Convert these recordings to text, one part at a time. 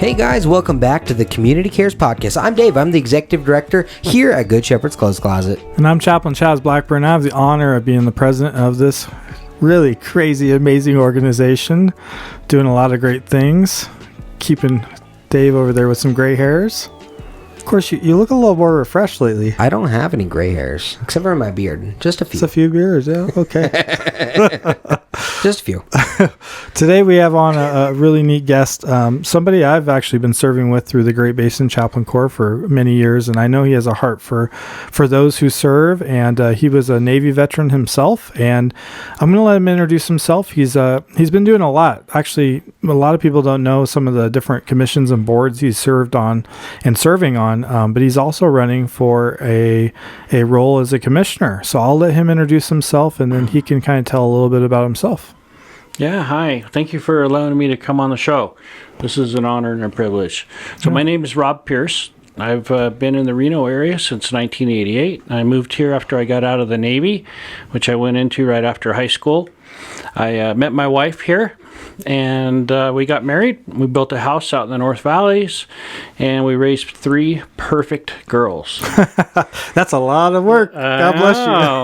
Hey guys, welcome back to the Community Cares Podcast. I'm Dave. I'm the Executive Director here at Good Shepherd's Clothes Closet. And I'm Chaplain Chaz Blackburn. I have the honor of being the president of this really crazy, amazing organization, doing a lot of great things, keeping Dave over there with some gray hairs. Of course, you look a little more refreshed lately. I don't have any gray hairs, except for my beard. Just a few. Just a few beards, yeah? Okay. Just a few. Today we have on a really neat guest, somebody I've actually been serving with through the Great Basin Chaplain Corps for many years, and I know he has a heart for those who serve, and he was a Navy veteran himself, and I'm going to let him introduce himself. He's been doing a lot. Actually, a lot of people don't know some of the different commissions and boards he's served on and serving on, but he's also running for a role as a commissioner. So I'll let him introduce himself, and then he can kind of tell a little bit about himself. Yeah, hi. Thank you for allowing me to come on the show. This is an honor and a privilege. So my name is Rob Pierce. I've been in the Reno area since 1988. I moved here after I got out of the Navy, which I went into right after high school. I met my wife here, and we got married. We built a house out in the North Valleys, and we raised 3 perfect girls. That's a lot of work. God bless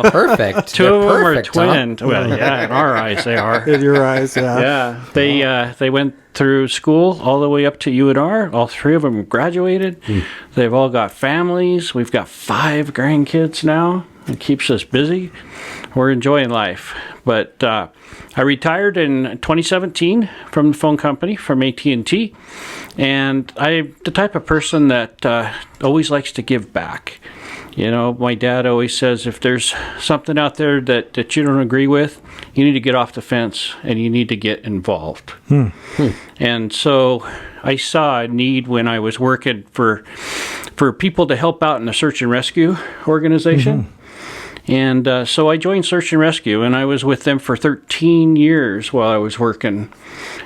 you. Perfect. 2 of them are perfect, twins. Huh? Well, yeah, in our eyes they are. In your eyes, yeah. Yeah, they went through school all the way up to UNR. All 3 of them graduated. They've all got families. We've got 5 grandkids now. It keeps us busy. We're enjoying life. But I retired in 2017 from the phone company, from AT&T. And I'm the type of person that always likes to give back. You know, my dad always says, if there's something out there that you don't agree with, you need to get off the fence and you need to get involved. And so I saw a need when I was working for people to help out in the search and rescue organization. And so I joined Search and Rescue, and I was with them for 13 years while I was working.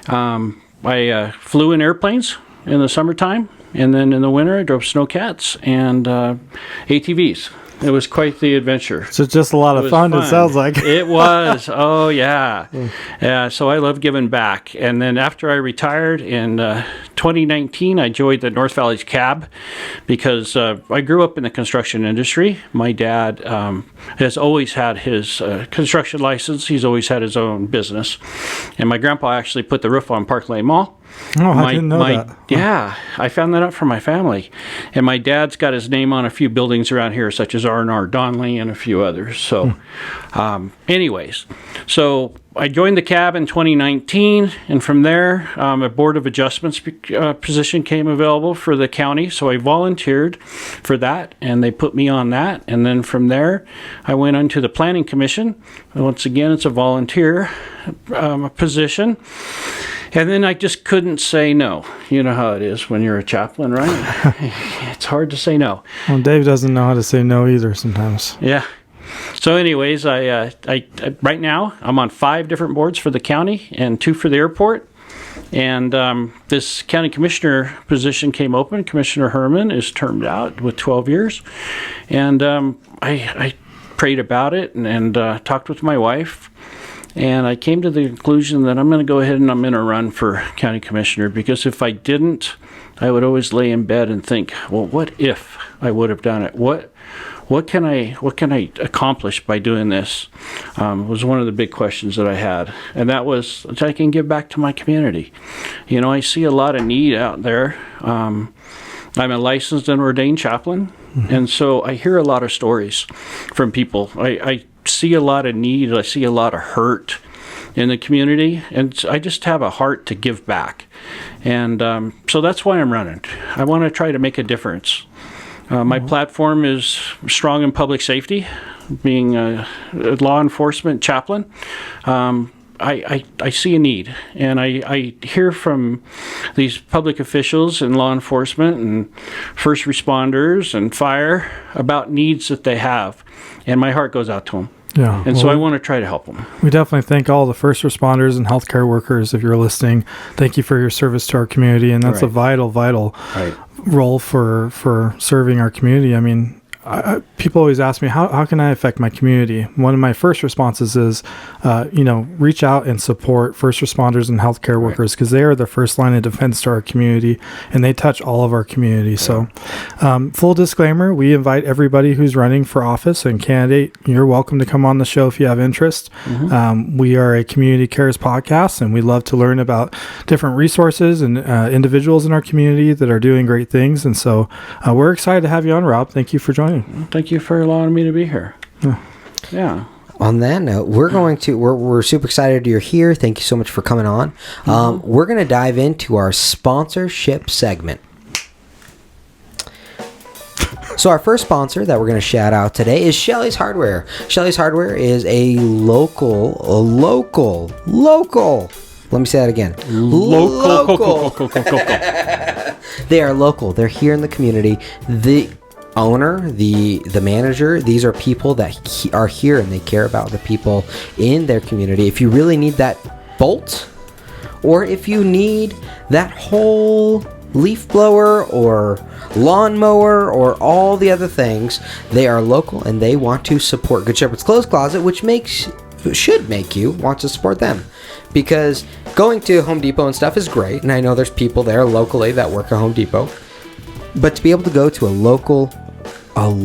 I flew in airplanes in the summertime, and then in the winter I drove snowcats and ATVs. It was quite the adventure. So just a lot of fun, it sounds like. It was. Oh, yeah. Yeah. So I love giving back. And then after I retired in 2019, I joined the North Valleys Cab because I grew up in the construction industry. My dad has always had his construction license. He's always had his own business. And my grandpa actually put the roof on Park Lane Mall. Oh, I didn't know that. Yeah, I found that out from my family. And my dad's got his name on a few buildings around here, such as R&R Donley and a few others. So, anyways, so I joined the cab in 2019, and from there, a Board of Adjustments position came available for the county, so I volunteered for that, and they put me on that. And then from there, I went on to the Planning Commission. Once again, it's a volunteer position. And then I just couldn't say no. You know how it is when you're a chaplain, right? It's hard to say no. Well, Dave doesn't know how to say no either sometimes. Yeah. So anyways, I right now I'm on 5 different boards for the county and 2 for the airport. And this county commissioner position came open. Commissioner Herman is termed out with 12 years. And I prayed about it and talked with my wife. And I came to the conclusion that I'm going to go ahead and I'm going to run for county commissioner, because if I didn't, I would always lay in bed and think, well, what if I would have done it? What can I accomplish by doing this? Was one of the big questions that I had, and that was I can give back to my community. You know, I see a lot of need out there. I'm a licensed and ordained chaplain, and so I hear a lot of stories from people. I see a lot of need. I see a lot of hurt in the community, and I just have a heart to give back. And so that's why I'm running. I want to try to make a difference. My platform is strong in public safety, being a law enforcement chaplain. I see a need, and I hear from these public officials in law enforcement and first responders and fire about needs that they have, and my heart goes out to them. Yeah, and so I want to try to help them. We definitely thank all the first responders and healthcare workers. If you're listening, thank you for your service to our community, and that's a vital role for serving our community. I mean, people always ask me, how can I affect my community? One of my first responses is, reach out and support first responders and healthcare workers, because they are the first line of defense to our community, and they touch all of our community. So, full disclaimer, we invite everybody who's running for office and candidate. You're welcome to come on the show if you have interest. We are a community cares podcast, and we love to learn about different resources and individuals in our community that are doing great things. And so we're excited to have you on, Rob. Thank you for joining. Thank you for allowing me to be here. Yeah. On that note, we're super excited you're here. Thank you so much for coming on. We're going to dive into our sponsorship segment. So our first sponsor that we're going to shout out today is Shelley's Hardware. Shelley's Hardware is a local. Let me say that again. Local. They are local. They're here in the community. The owner, the manager, these are people that are here and they care about the people in their community. If you really need that bolt, or if you need that whole leaf blower or lawnmower or all the other things, they are local and they want to support Good Shepherd's Clothes Closet, which should make you want to support them. Because going to Home Depot and stuff is great, and I know there's people there locally that work at Home Depot, but to be able to go to a local place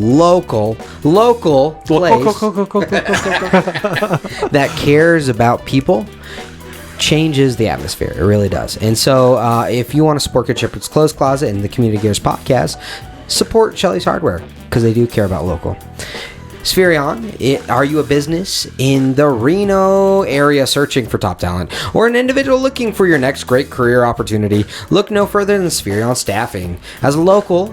that cares about people changes the atmosphere. It really does. And so if you want to support Good Shepherd's Clothes Closet and the Community Gears podcast, support Shelley's Hardware, because they do care about local. Spherion, are you a business in the Reno area searching for top talent, or an individual looking for your next great career opportunity? Look no further than Spherion Staffing. As a local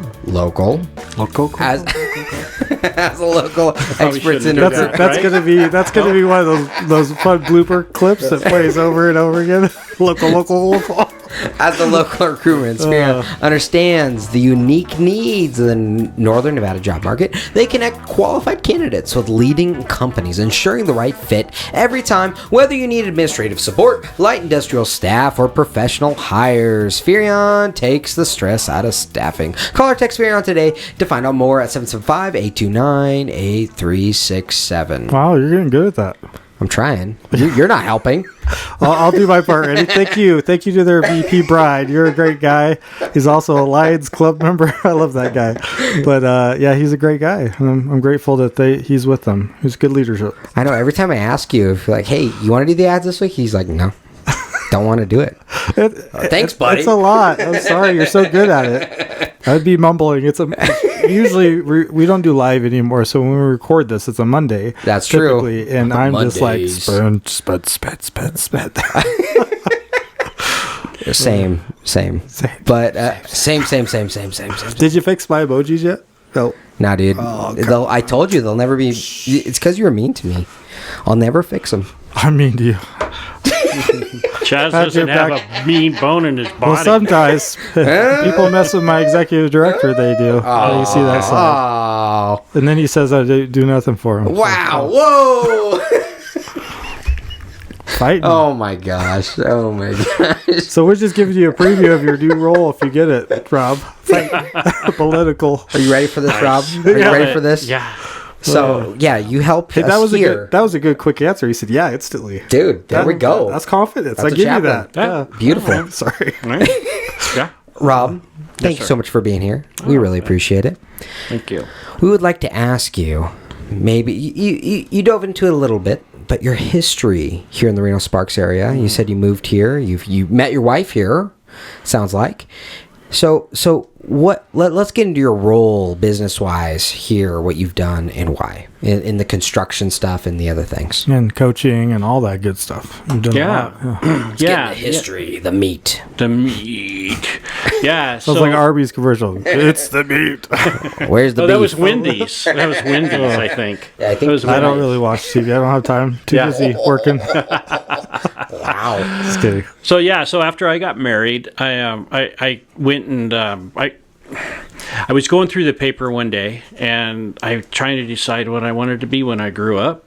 experts in that's gonna be one of those fun blooper clips that plays over and over again. local. As the local recruitment, Spherion understands the unique needs of the Northern Nevada job market. They connect qualified candidates with leading companies, ensuring the right fit every time, whether you need administrative support, light industrial staff, or professional hires. Spherion takes the stress out of staffing. Call or text Spherion today to find out more at 775-829-8367. Wow, you're getting good at that. I'm trying. You're not helping. I'll do my part. Ready? Thank you to their VP Bride. You're a great guy. He's also a Lions Club member. I love that guy. But he's a great guy. And I'm grateful that he's with them. He's good leadership. I know. Every time I ask you, if you're like, hey, you want to do the ads this week? He's like, no. Don't want to do it. Thanks, buddy. It's a lot. I'm sorry. You're so good at it. I'd be mumbling. Usually we don't do live anymore, so when we record this, it's a Monday. That's typically, true. And I'm Mondays. just like spud. Same. But same. Did you fix my emojis yet? No. Nah, dude. I told you they'll never be. It's because you were mean to me. I'll never fix them. I'm mean to you. Chaz doesn't have a mean bone in his body. Well, sometimes people mess with my executive director. They do. You see that side. And then he says I do nothing for him. Wow. Whoa. Fighting. Oh my gosh. So we're just giving you a preview of your new role if you get it, Rob. Political. Are you ready for this, Rob? Are you ready for this? Yeah. So you helped us here. That was a good quick answer. He said, "Yeah, instantly." Dude, there we go. That's confidence. That's I give you that. Yeah. Beautiful. Sorry. Yeah. Rob, thank you so much for being here. We really appreciate it. Thank you. We would like to ask you, maybe you dove into it a little bit, but your history here in the Reno Sparks area. You said you moved here. You met your wife here. Sounds like. So let's get into your role business-wise here, what you've done and why in the construction stuff and the other things. And coaching and all that good stuff. You've done a lot. Let's get into the history, the meat. Yeah. Sounds like Arby's commercial. It's the meat. Where's the beef? That was Wendy's. I think. Yeah, I think I don't really watch TV. I don't have time. Too busy working. Wow. Just kidding. So after I got married, I went and I was going through the paper one day, and I was trying to decide what I wanted to be when I grew up,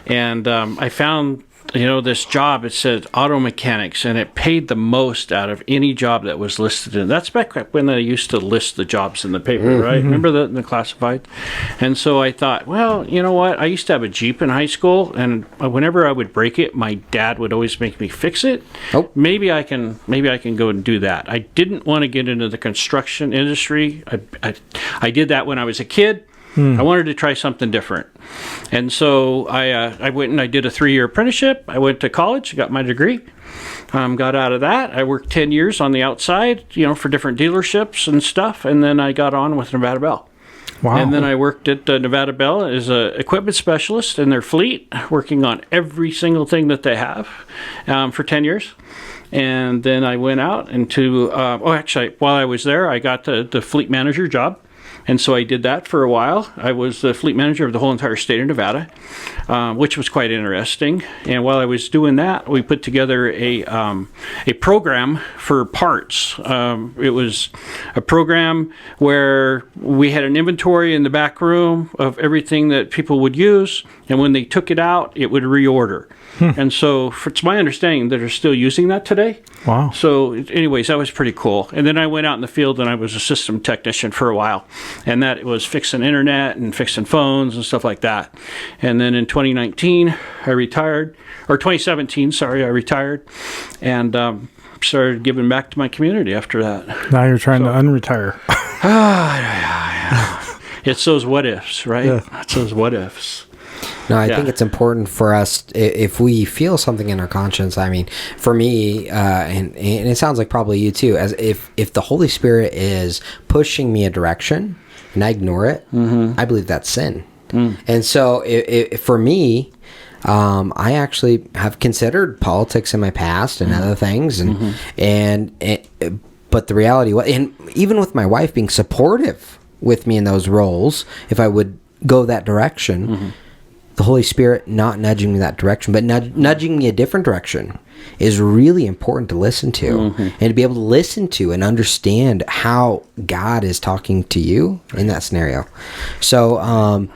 and I found this job, it said auto mechanics, and it paid the most out of any job that was listed in. That's back when they used to list the jobs in the paper, right? Remember that in the classified? And so I thought, well, you know what? I used to have a Jeep in high school, and whenever I would break it, my dad would always make me fix it. Oh. Maybe I can go and do that. I didn't want to get into the construction industry. I did that when I was a kid. I wanted to try something different. And so I went and I did a 3-year apprenticeship. I went to college, got my degree, got out of that. I worked 10 years on the outside, for different dealerships and stuff. And then I got on with Nevada Bell. Wow. And then I worked at Nevada Bell as an equipment specialist in their fleet, working on every single thing that they have for 10 years. And then I went out into, while I was there, I got the fleet manager job. And so I did that for a while. I was the fleet manager of the whole entire state of Nevada, which was quite interesting. And while I was doing that, we put together a program for parts. It was a program where we had an inventory in the back room of everything that people would use, and when they took it out, it would reorder. And so it's my understanding that they're still using that today. Wow. So anyways, that was pretty cool. And then I went out in the field and I was a system technician for a while. And that was fixing internet and fixing phones and stuff like that. And then in 2017, I retired and started giving back to my community after that. Now you're trying to unretire. It's those what ifs, right? Yeah. It's those what ifs. No, I think it's important for us, if we feel something in our conscience. I mean, for me, and it sounds like probably you too, as if the Holy Spirit is pushing me a direction and I ignore it, I believe that's sin. And so for me, I actually have considered politics in my past and other things, but the reality was, and even with my wife being supportive with me in those roles, if I would go that direction, the Holy Spirit not nudging me that direction, but nudging me a different direction is really important to listen to, and to be able to listen to and understand how God is talking to you in that scenario. So,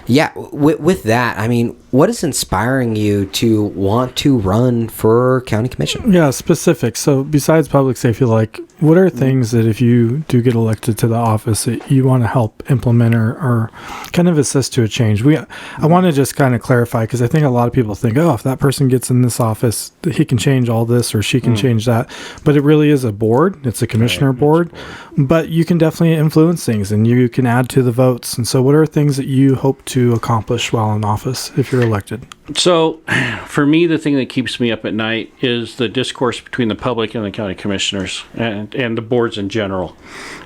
with that, I mean, what is inspiring you to want to run for county commission? Yeah, specific. So besides public safety, what are things that if you do get elected to the office that you want to help implement or kind of assist to a change? I want to just kind of clarify, because I think a lot of people think, if that person gets in this office, he can change all this or she can change that. But it really is a board. It's a commissioner board. But you can definitely influence things and you can add to the votes. And so what are things that you hope to accomplish while in office if you're elected? So for me, the thing that keeps me up at night is the discourse between the public and the county commissioners and the boards in general.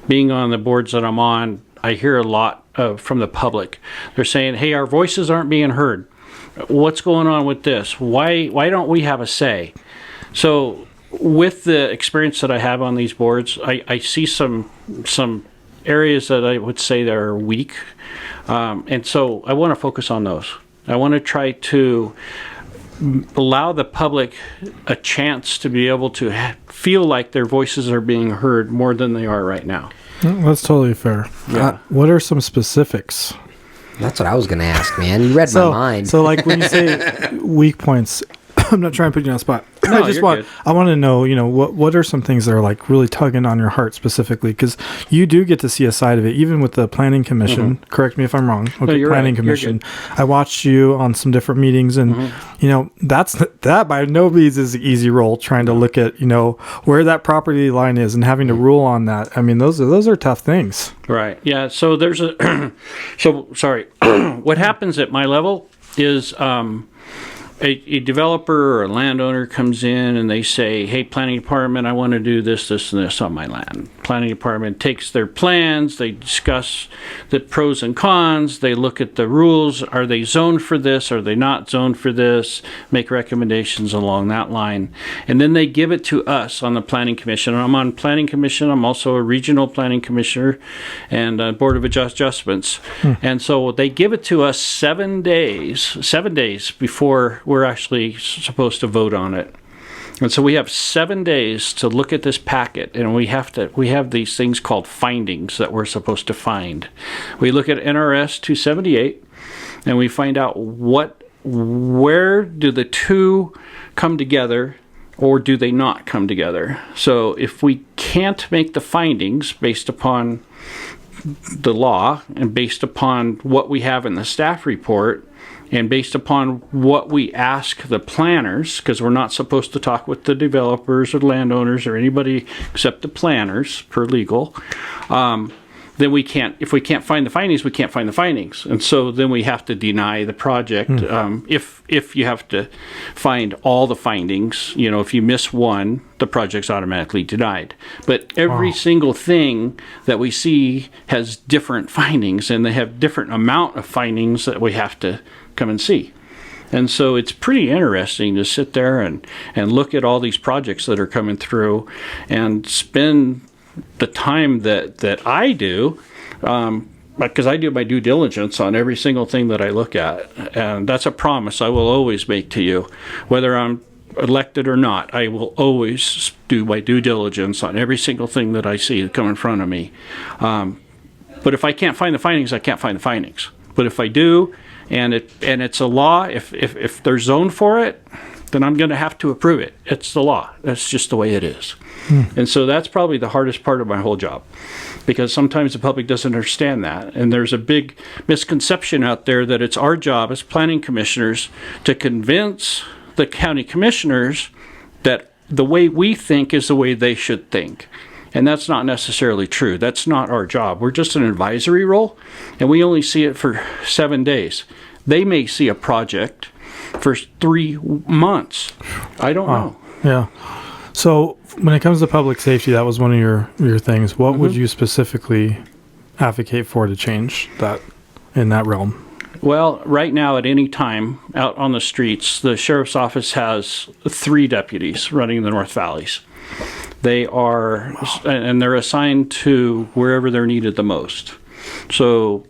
Being on the boards that I'm on, I hear a lot from the public. They're saying, hey, our voices aren't being heard. What's going on with this? Why don't we have a say? So with the experience that I have on these boards, I see some areas that I would say that are weak. And so I want to focus on those. I want to try to allow the public a chance to be able to feel like their voices are being heard more than they are right now. That's totally fair. Yeah. What are some specifics? That's what I was going to ask, man. You read my mind. So when you say weak points, I'm not trying to put you on the spot. No, I want to know, what are some things that are really tugging on your heart specifically? Because you do get to see a side of it, even with the planning commission. Correct me if I'm wrong. Okay, no, planning right. commission. I watched you on some different meetings, and that by no means is an easy role. Trying to look at where that property line is and having to rule on that. I mean, those are tough things. Right. Yeah. So there's what happens at my level is a developer or a landowner comes in and they say, hey, planning department, I want to do this, this, and this on my land. Planning department takes their plans, they discuss the pros and cons, they look at the rules, are they zoned for this, are they not zoned for this, make recommendations along that line. And then they give it to us on the planning commission. I'm on planning commission, I'm also a regional planning commissioner and board of adjustments. And so they give it to us 7 days before we're actually supposed to vote on it. And so we have 7 days to look at this packet, and we have these things called findings that we're supposed to find. We look at NRS 278 and we find out where do the two come together or do they not come together? So if we can't make the findings based upon the law and based upon what we have in the staff report and based upon what we ask the planners, because we're not supposed to talk with the developers or landowners or anybody except the planners per legal, then we can't, if we can't find the findings, we can't find the findings. And so then we have to deny the project. If you have to find all the findings, you know, if you miss one, the project's automatically denied. But every single thing that we see has different findings, and they have different amount of findings that we have to come and see. And so it's pretty interesting to sit there and look at all these projects that are coming through and spend the time that I do, because I do my due diligence on every single thing that I look at. And that's a promise I will always make to you. Whether I'm elected or not, I will always do my due diligence on every single thing that I see come in front of me. But if I can't find the findings, I can't find the findings. But if I do, and it's a law, if they're zoned for it, then I'm going to have to approve it. It's the law. That's just the way it is. And so that's probably the hardest part of my whole job, because sometimes the public doesn't understand that. And there's a big misconception out there that it's our job as planning commissioners to convince the county commissioners that the way we think is the way they should think. And that's not necessarily true. That's not our job. We're just an advisory role, and we only see it for 7 days. They may see a project for 3 months. I don't know. Yeah. So when it comes to public safety, that was one of your things. What would you specifically advocate for to change that in that realm? Well, right now, at any time out on the streets, the sheriff's office has 3 deputies running the North Valleys. They are, and they're assigned to wherever they're needed the most. So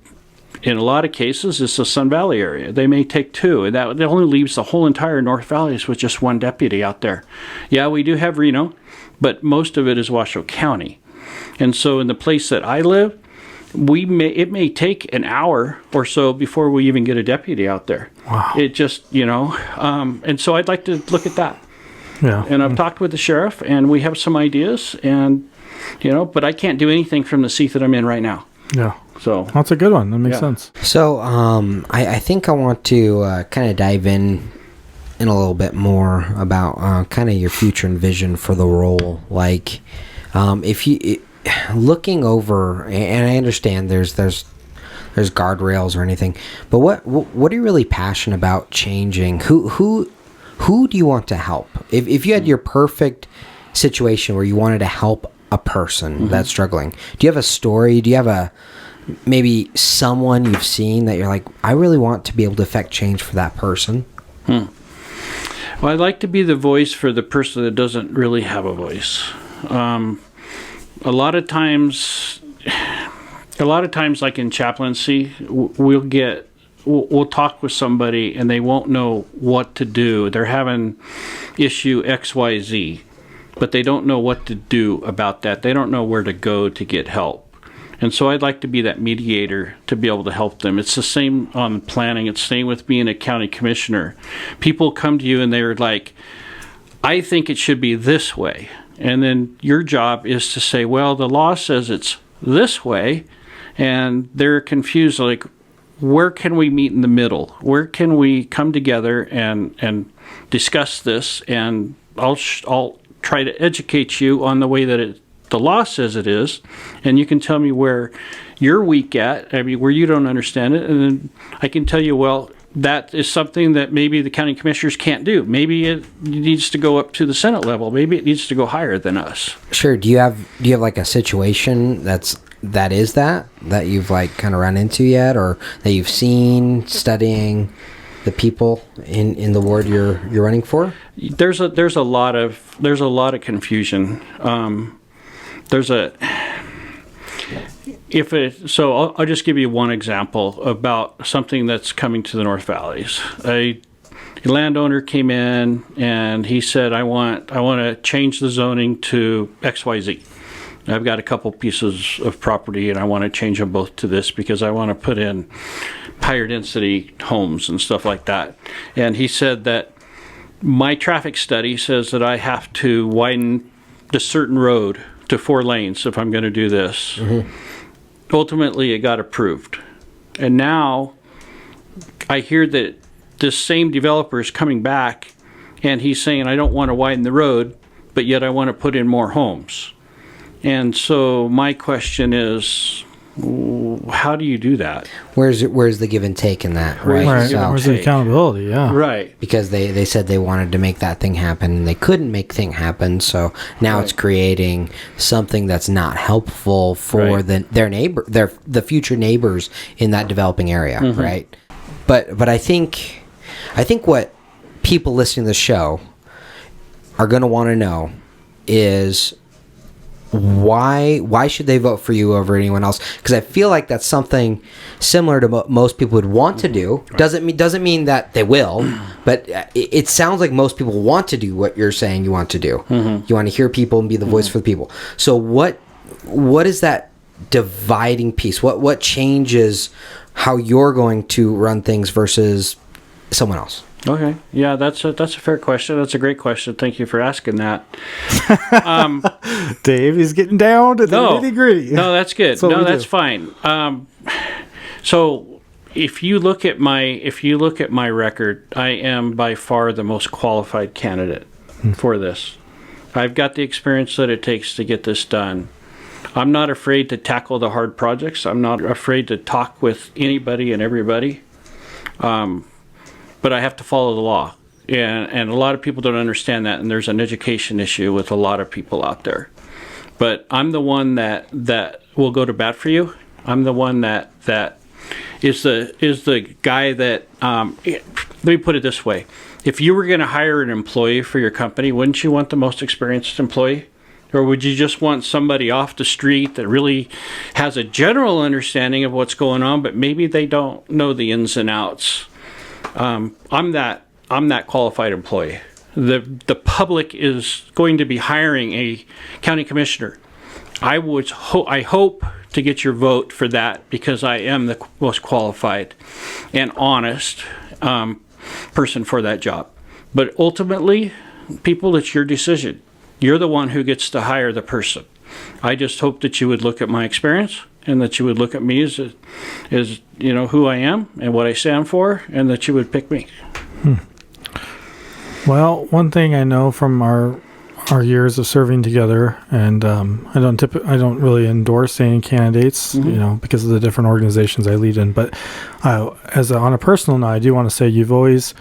in a lot of cases, it's the Sun Valley area. They may take 2, and that only leaves the whole entire North Valleys with just 1 deputy out there. Yeah, we do have Reno, but most of it is Washoe County. And so in the place that I live, it may take an hour or so before we even get a deputy out there. Wow. It just, and so I'd like to look at that. Yeah. And I've talked with the sheriff, and we have some ideas, and, but I can't do anything from the seat that I'm in right now. Yeah. So that's a good one. That makes sense. So I think I want to kind of dive in a little bit more about kind of your future and vision for the role. Like, if you looking over, and I understand there's guardrails or anything, but what are you really passionate about changing? Who do you want to help? If you had your perfect situation where you wanted to help a person that's struggling, do you have a story? Do you have maybe someone you've seen that you're like, I really want to be able to affect change for that person? Well, I'd like to be the voice for the person that doesn't really have a voice. A lot of times, like in chaplaincy, we'll talk with somebody and they won't know what to do. They're having issue XYZ, but they don't know what to do about that. They don't know where to go to get help. And so I'd like to be that mediator to be able to help them. It's the same on planning. It's the same with being a county commissioner. People come to you and they're like, I think it should be this way. And then your job is to say, well, the law says it's this way. And they're confused, like, where can we meet in the middle? Where can we come together and discuss this? And I'll try to educate you on the way that the law says it is, and you can tell me where you're weak at, where you don't understand it, and then I can tell you, well, that is something that maybe the county commissioners can't do. Maybe it needs to go up to the Senate level. Maybe it needs to go higher than us. Sure. Do you have like a situation that you've like kind of run into yet, or that you've seen studying the people in the ward you're running for? There's a lot of confusion. I'll just give you one example about something that's coming to the North Valleys. A landowner came in and he said, I want to change the zoning to XYZ. I've got a couple pieces of property and I want to change them both to this because I want to put in higher density homes and stuff like that. And he said that my traffic study says that I have to widen a certain road to 4 lanes if I'm going to do this. Ultimately, it got approved. And now I hear that this same developer is coming back and he's saying, I don't want to widen the road, but yet I want to put in more homes. And so my question is, how do you do that? Where's the give and take in that, right? Right. So, Where's the accountability? Yeah. Right. because they said they wanted to make that thing happen and they couldn't make thing happen, so now it's creating something that's not helpful for their neighbor, the future neighbors in that developing area, right? But I think what people listening to the show are going to want to know is why should they vote for you over anyone else? Because I feel like that's something similar to what most people would want to do. Doesn't mean that they will, but it sounds like most people want to do what you're saying you want to do. You want to hear people and be the voice for the people. So what is that dividing piece? What changes how you're going to run things versus someone else? Okay. Yeah, that's a fair question. That's a great question. Thank you for asking that. Dave, he's getting down to the nitty-gritty. No, that's good. No, that's fine. So if you look at my record, I am by far the most qualified candidate for this. I've got the experience that it takes to get this done. I'm not afraid to tackle the hard projects. I'm not afraid to talk with anybody and everybody. But I have to follow the law. And a lot of people don't understand that, and there's an education issue with a lot of people out there. But I'm the one that will go to bat for you. I'm the one that is the guy that, let me put it this way. If you were going to hire an employee for your company, wouldn't you want the most experienced employee? Or would you just want somebody off the street that really has a general understanding of what's going on, but maybe they don't know the ins and outs? I'm that qualified employee. The public is going to be hiring a county commissioner. I hope to get your vote for that because I am the most qualified and honest person for that job. But ultimately, people, it's your decision. You're the one who gets to hire the person. I just hope that you would look at my experience and that you would look at me as you know who I am and what I stand for, and that you would pick me. Well, one thing I know from our years of serving together, and I don't really endorse any candidates, because of the different organizations I lead in. But on a personal note, I do want to say you've always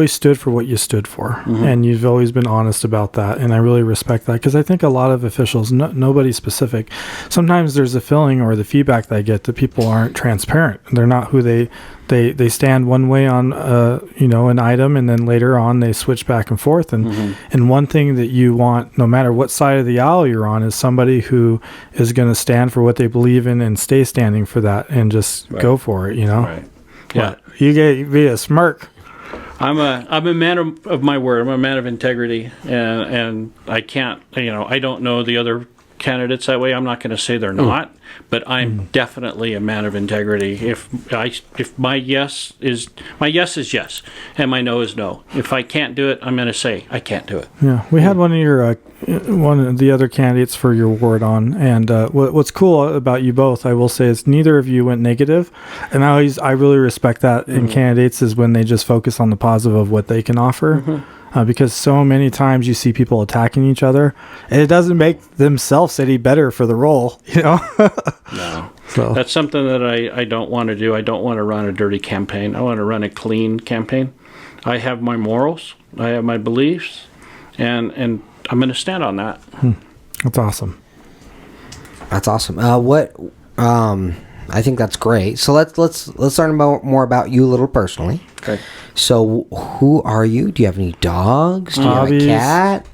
stood for what you stood for, and you've always been honest about that, and I really respect that, because I think a lot of officials, nobody specific, sometimes there's a feeling or the feedback that I get that people aren't transparent. They're not who they stand one way on an item, and then later on they switch back and forth. And one thing that you want, no matter what side of the aisle you're on, is somebody who is going to stand for what they believe in and stay standing for that and just go for it. Right. Yeah. You gave me a smirk. I'm a man of my word. I'm a man of integrity, and I can't. I don't know the other candidates that way. I'm not going to say they're not, but I'm definitely a man of integrity. If my yes is yes and my no is no. If I can't do it, I'm going to say I can't do it. Yeah, we had one of the other candidates for your ward on, and what's cool about you both, I will say, is neither of you went negative, and I really respect that in candidates, is when they just focus on the positive of what they can offer. Because so many times you see people attacking each other, and it doesn't make themselves any better for the role, No. So that's something that I don't want to do. I don't want to run a dirty campaign. I want to run a clean campaign. I have my morals. I have my beliefs, and I'm going to stand on that. That's awesome. That's awesome. I think that's great. So let's learn more about you a little personally. Okay. So who are you? Do you have any dogs? Do you have a cat?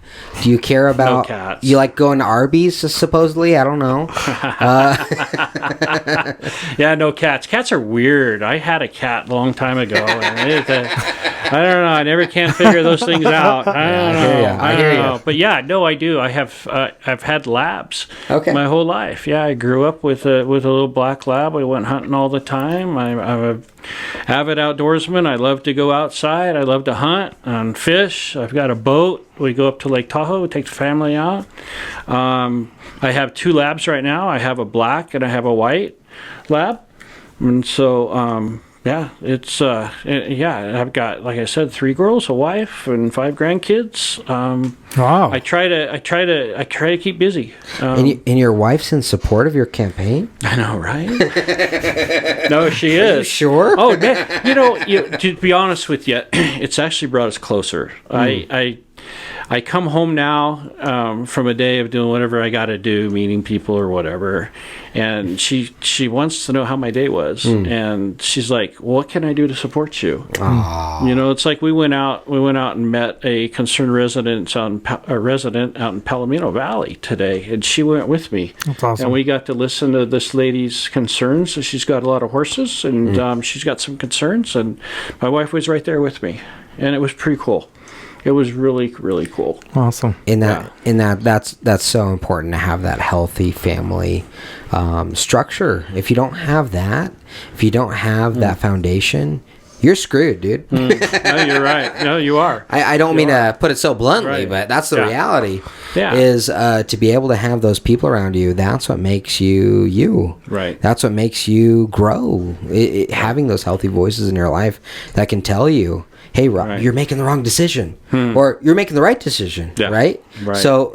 Do you care about? No cats. You like going to Arby's? Supposedly, I don't know. Yeah, no cats. Cats are weird. I had a cat a long time ago. And I don't know. I never can figure those things out. I hear you. But yeah, no, I do. I have. I've had labs. Okay. My whole life. Yeah, I grew up with a little black lab. I went hunting all the time. I'm a avid outdoorsman. I love to go outside. I love to hunt and fish. I've got a boat. We go up to Lake Tahoe, take the family out. I have 2 labs right now. I have a black and I have a white lab. And so, yeah, it's, yeah, I've got, like I said, 3 girls, a wife, and 5 grandkids. Wow. I try to keep busy. And your wife's in support of your campaign? I know, right? No, she is. Are you sure? Oh, man. To be honest with you, it's actually brought us closer. I come home now from a day of doing whatever I got to do, meeting people or whatever, and she wants to know how my day was, and she's like, "What can I do to support you?" Aww. It's like we went out and met a concerned resident out in Palomino Valley today, and she went with me. That's awesome. And we got to listen to this lady's concerns. So she's got a lot of horses, and she's got some concerns, and my wife was right there with me, and it was pretty cool. It was really, really cool. Awesome. That's so important to have that healthy family structure. If you don't have that, that foundation, you're screwed, dude. No, you're right. No, you are. I don't mean to put it so bluntly, Right. but that's the reality. Yeah. Is to be able to have those people around you. That's what makes you you. Right. That's what makes you grow. Having those healthy voices in your life that can tell you, hey, Rob, Right. you're making the wrong decision, or you're making the right decision, Yeah. right? Right. So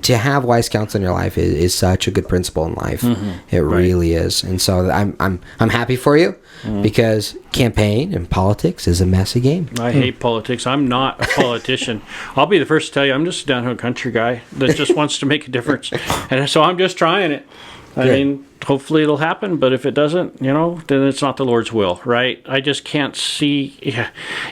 to have wise counsel in your life is such a good principle in life. It really is, and so I'm happy for you because campaign and politics is a messy game. I hate politics. I'm not a politician. I'll be the first to tell you, I'm just a down-home country guy that just wants to make a difference, and so I'm just trying it. I mean, hopefully it'll happen, but if it doesn't, then it's not the Lord's will, right? I just can't see.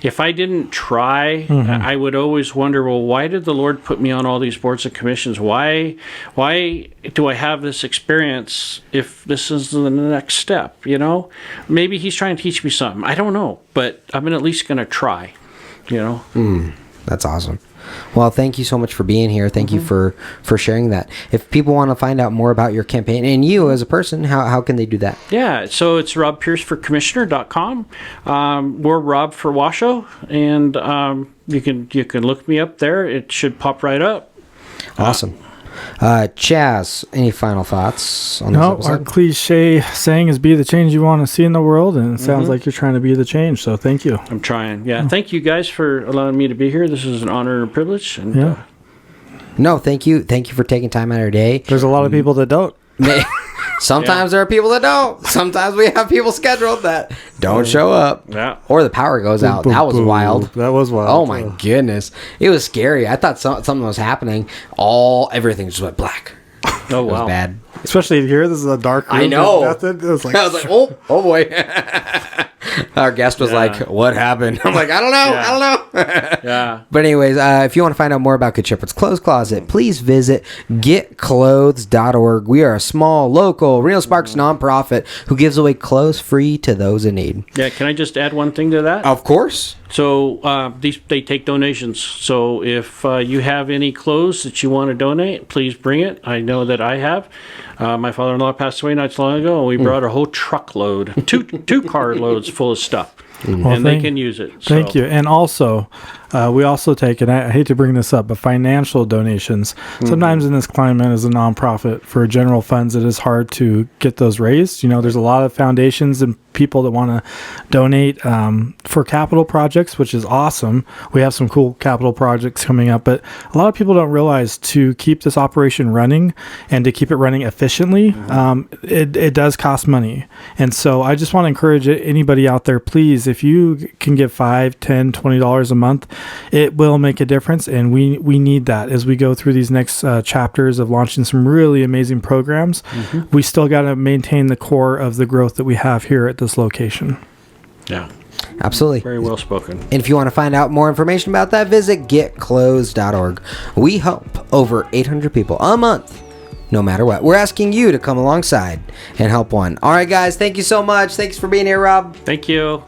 If I didn't try, I would always wonder, well, why did the Lord put me on all these boards and commissions? Why do I have this experience if this is the next step, Maybe he's trying to teach me something. I don't know, but I'm at least going to try, That's awesome. Well, thank you so much for being here. Thank you for sharing that. If people want to find out more about your campaign and you as a person, how can they do that? Yeah, so it's robpierceforcommissioner.com. We're Rob for Washoe, and you can look me up there. It should pop right up. Awesome. Chaz, any final thoughts on this episode? Our cliche saying is be the change you want to see in the world, and it sounds like you're trying to be the change, so thank you. I'm trying. Yeah, thank you guys for allowing me to be here. This is an honor and privilege. And, No, thank you. Thank you for taking time out of your day. There's a lot of people that don't. Sometimes there are people that don't. Sometimes we have people scheduled that don't show up. Yeah. Or the power goes out. That was wild. That was wild. Oh my goodness. It was scary. I thought something was happening. Everything just went black. Oh, It was wow. bad. Especially here, this is a dark room. I know. Method. It was like, I was like, oh boy. Our guest was like, what happened? I'm like, I don't know. Yeah. But anyways, if you want to find out more about Good Shepherd's Clothes Closet, please visit getclothes.org. We are a small, local, Reno Sparks nonprofit who gives away clothes free to those in need. Yeah, can I just add one thing to that? Of course. So they take donations. So if you have any clothes that you want to donate, please bring it. I know that I have. My father-in-law passed away not too long ago, and we brought a whole truckload, two car loads full of stuff. And they can use it. Thank you. And also, we also take, and I hate to bring this up, but financial donations. Sometimes in this climate as a nonprofit for general funds, it is hard to get those raised. There's a lot of foundations and people that want to donate for capital projects, which is awesome. We have some cool capital projects coming up, but a lot of people don't realize to keep this operation running and to keep it running efficiently, it does cost money. And so I just want to encourage anybody out there, please, if you can give $5, $10, $20 a month, it will make a difference. And we need that as we go through these next chapters of launching some really amazing programs. We still got to maintain the core of the growth that we have here at this location. Yeah. Absolutely. Very well spoken. And if you want to find out more information about that, visit getclothes.org. We help over 800 people a month, no matter what. We're asking you to come alongside and help one. All right, guys, thank you so much. Thanks for being here, Rob. Thank you.